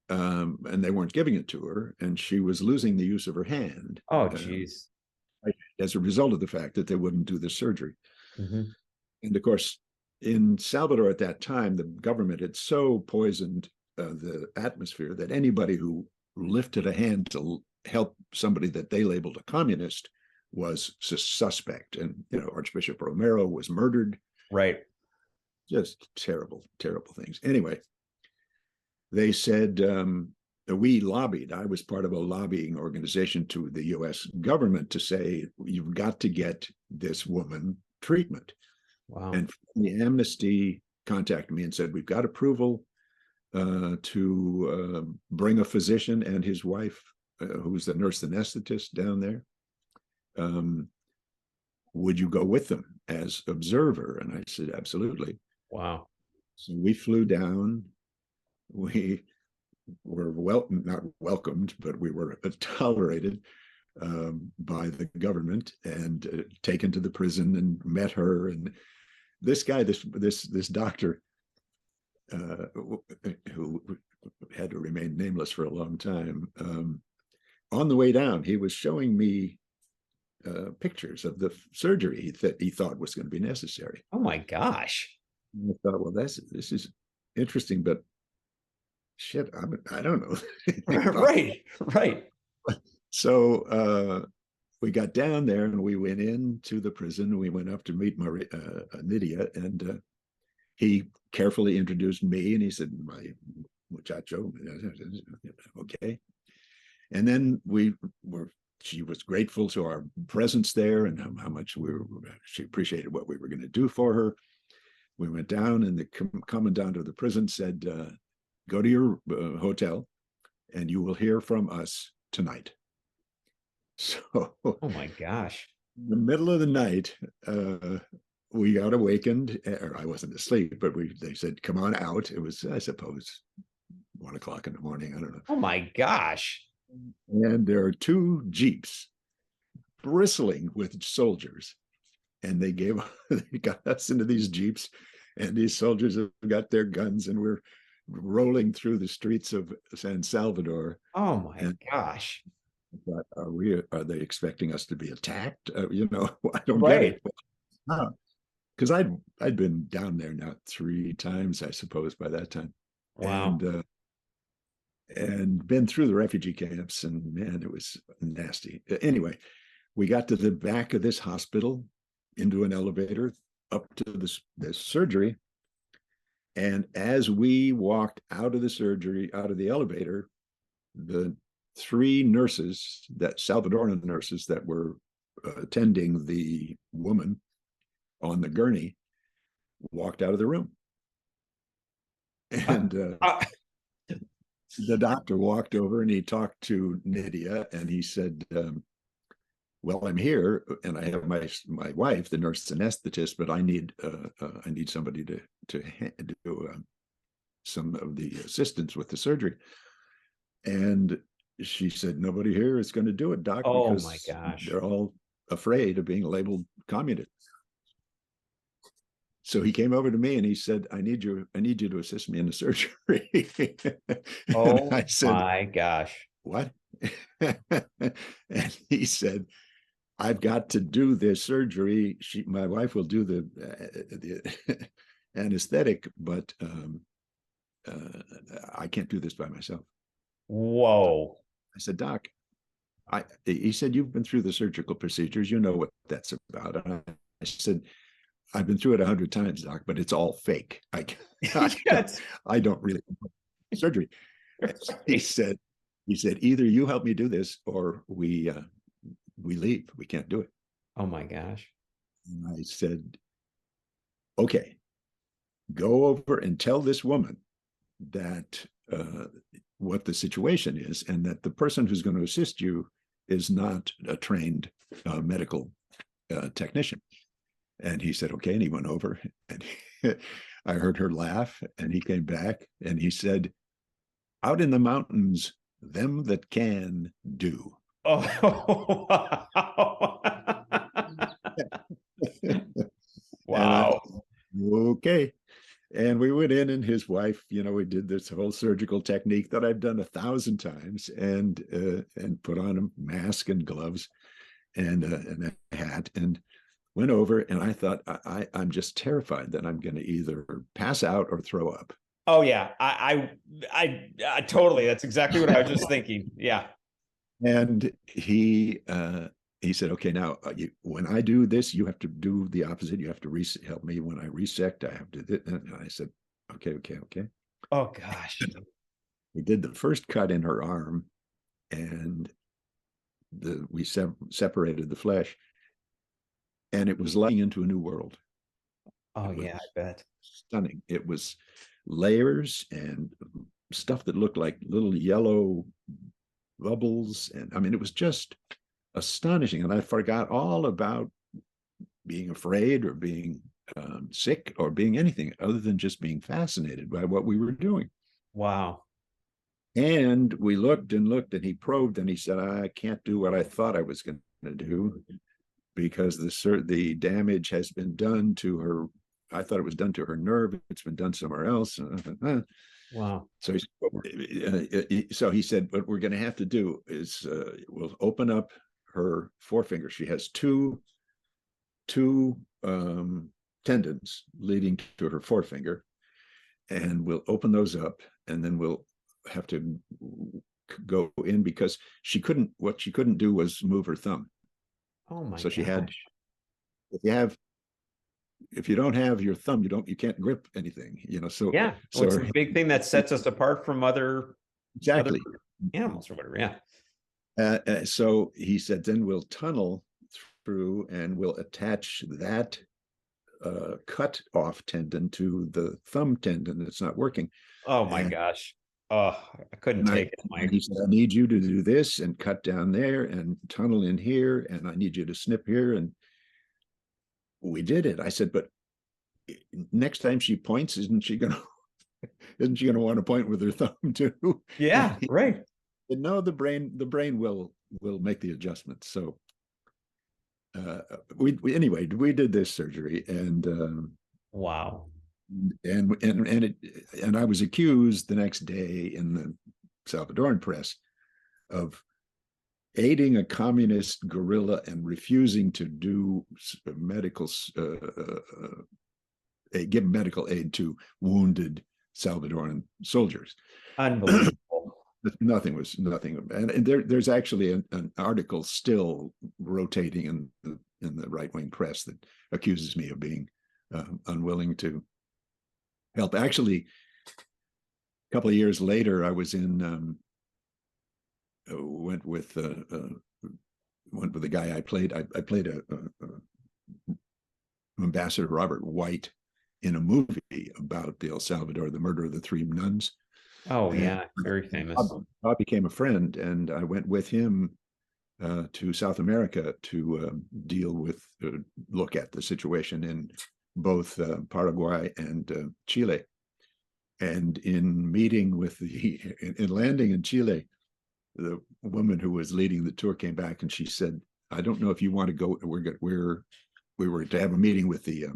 and they weren't giving it to her, and she was losing the use of her hand. Oh, geez. As a result of the fact that they wouldn't do the surgery. Mm-hmm. And of course, in Salvador at that time, the government had so poisoned the atmosphere that anybody who lifted a hand to help somebody that they labeled a communist was suspect. And, Archbishop Romero was murdered. Right. Just terrible, terrible things. Anyway, they said, we lobbied. I was part of a lobbying organization to the U.S. government to say, you've got to get this woman treatment. Wow. And the Amnesty contacted me and said, we've got approval to bring a physician and his wife, who's the nurse anesthetist down there. Would you go with them as observer? And I said, absolutely. Wow. So we flew down. We were not welcomed, but we were tolerated by the government and taken to the prison and met her. And this guy, this doctor, who had to remain nameless for a long time, on the way down, he was showing me pictures of the surgery he thought was going to be necessary. Oh my gosh! And I thought, well, this is interesting, but shit, I don't know. Right. So we got down there and we went into the prison. We went up to meet Nydia, and he carefully introduced me, and he said, "My muchacho." Okay. And then she was grateful to our presence there and how much she appreciated what we were going to do for her. We went down, and the commandant of the prison said, go to your hotel and you will hear from us tonight. So, oh my gosh. In the middle of the night, we got awakened, or I wasn't asleep, but they said, come on out. It was, I suppose, 1 o'clock in the morning. I don't know. Oh my gosh. And there are 2 Jeeps bristling with soldiers. And they got us into these Jeeps, and these soldiers have got their guns, and we're rolling through the streets of San Salvador. Oh my And gosh. I thought, are they expecting us to be attacked? I don't get Right. it. No, because I'd been down there now 3 times, I suppose, by that time, Wow. and been through the refugee camps, and man, it was nasty. Anyway, we got to the back of this hospital, into an elevator, up to this surgery, and as we walked out of the elevator, the 3 nurses, that Salvadoran nurses that were attending the woman on the gurney, walked out of the room. And the doctor walked over and he talked to Nydia, and he said, well, I'm here and I have my wife, the nurse anesthetist, but I need somebody to do some of the assistance with the surgery. And she said, nobody here is going to do it, doc, Oh because my gosh. they're all afraid of being labeled communist. So he came over to me and he said, I need you to assist me in the surgery. Oh I said, my gosh. what? And he said, I've got to do this surgery. My wife will do the anesthetic, but I can't do this by myself. Whoa. I said, doc, he said, you've been through the surgical procedures. You know what that's about. And I said, I've been through it 100 times, doc, but it's all fake. I don't really surgery. He said, either you help me do this or we leave. We can't do it. Oh my gosh. And I said, okay, go over and tell this woman that what the situation is, and that the person who's going to assist you is not a trained medical technician. And he said, okay. And he went over and I heard her laugh, and he came back and he said, out in the mountains, them that can do. Oh, wow. Okay. And we went in, and his wife, we did this whole surgical technique that I've done 1,000 times, and put on a mask and gloves and a hat, and went over. And I thought, I'm just terrified that I'm going to either pass out or throw up. Oh yeah, I totally. That's exactly what I was just thinking. Yeah. And he said, okay, now when I do this, you have to do the opposite. You have to help me when I resect. I have to. And I said, okay. Oh gosh. We did the first cut in her arm, and we separated the flesh, and it was lighting into a new world. Oh yeah, I bet. Stunning. It was layers and stuff that looked like little yellow bubbles, and I mean, it was just astonishing. And I forgot all about being afraid or being sick or being anything other than just being fascinated by what we were doing. Wow. And we looked and looked, and he probed, and he said, I can't do what I thought I was going to do, because the damage has been done to her. I thought it was done to her nerve. It's been done somewhere else. Wow. So he said, what we're going to have to do is we'll open up her forefinger. She has two tendons leading to her forefinger, and we'll open those up, and then we'll have to go in, because what she couldn't do was move her thumb. Oh my so she gosh. had, if you don't have your thumb, you can't grip anything, so yeah, so it's a big thing that sets us apart from other animals or whatever. Yeah. So he said, then we'll tunnel through and we'll attach that cut off tendon to the thumb tendon that's not working. Oh my gosh. Oh, I couldn't take it. And he said, I need you to do this and cut down there and tunnel in here, and I need you to snip here. And we did it. I said, but next time she points, isn't she gonna want to point with her thumb too? Yeah, right. And no, the brain will make the adjustments. So we did this surgery, and wow. And I was accused the next day in the Salvadoran press of aiding a communist guerrilla and refusing to do give medical aid to wounded Salvadoran soldiers. Unbelievable. Nothing, and there's actually an article still rotating in the right-wing press that accuses me of being unwilling to help. Actually, a couple of years later, I was went with the guy I played. I played a Ambassador Robert White in a movie about the El Salvador, the murder of the 3 nuns. Oh, yeah, very famous. Bob became a friend, and I went with him to South America to look at the situation in both Paraguay and Chile. And in meeting with in landing in Chile, the woman who was leading the tour came back and she said, "I don't know if you want to go. We were to have a meeting with the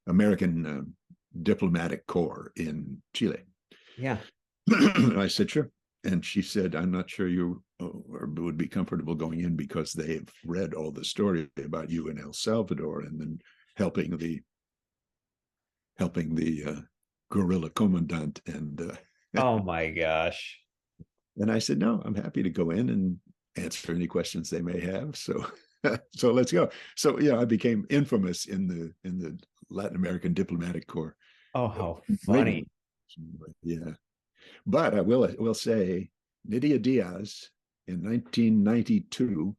American diplomatic corps in Chile." Yeah. I said, "Sure." And she said, "I'm not sure you would be comfortable going in because they've read all the story about you in El Salvador and then helping the guerrilla commandant." And oh my gosh. And I said, "No, I'm happy to go in and answer any questions they may have. So so let's go." So yeah, I became infamous in the Latin American diplomatic corps. Oh, how funny. Yeah. But I will say Nydia Diaz in 1992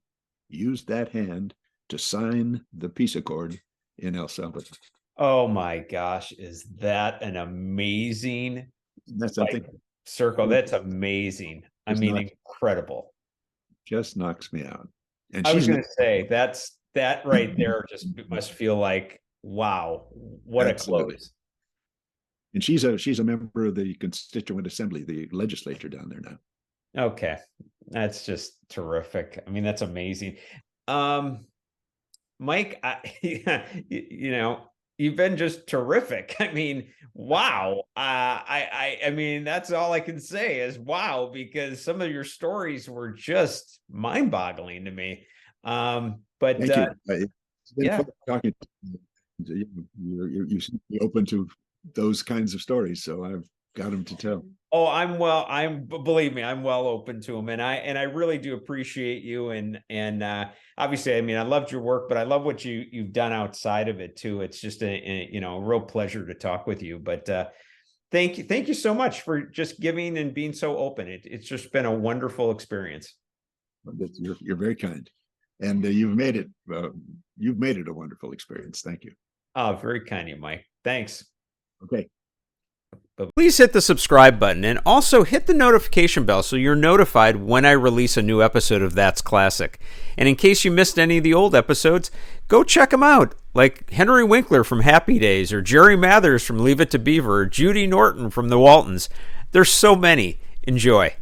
used that hand to sign the peace accord in El Salvador. Oh my gosh, is that an amazing That's something circle? That's amazing. I mean, incredible. Just knocks me out. And I was going to say that right there just must feel like, wow, what absolutely. A close. And she's a member of the Constituent Assembly, the legislature down there now. Okay, that's just terrific. I mean, that's amazing. Mike, you know, you've been just terrific. I mean, wow. I mean, that's all I can say is wow, because some of your stories were just mind-boggling to me. But thank you. It's been fun talking to you. You seem to be open to those kinds of stories, so I've got them to tell. Oh, believe me, I'm well open to them. And I really do appreciate you. And obviously, I mean, I loved your work, but I love what you've done outside of it too. It's just a real pleasure to talk with you, but thank you so much for just giving and being so open. It's just been a wonderful experience. You're very kind, and you've made it a wonderful experience. Thank you. Oh, very kind of you, Mike. Thanks. Okay. Please hit the subscribe button and also hit the notification bell so you're notified when I release a new episode of That's Classic. And in case you missed any of the old episodes, go check them out, like Henry Winkler from Happy Days, or Jerry Mathers from Leave It to Beaver, or Judy Norton from The Waltons. There's so many. Enjoy.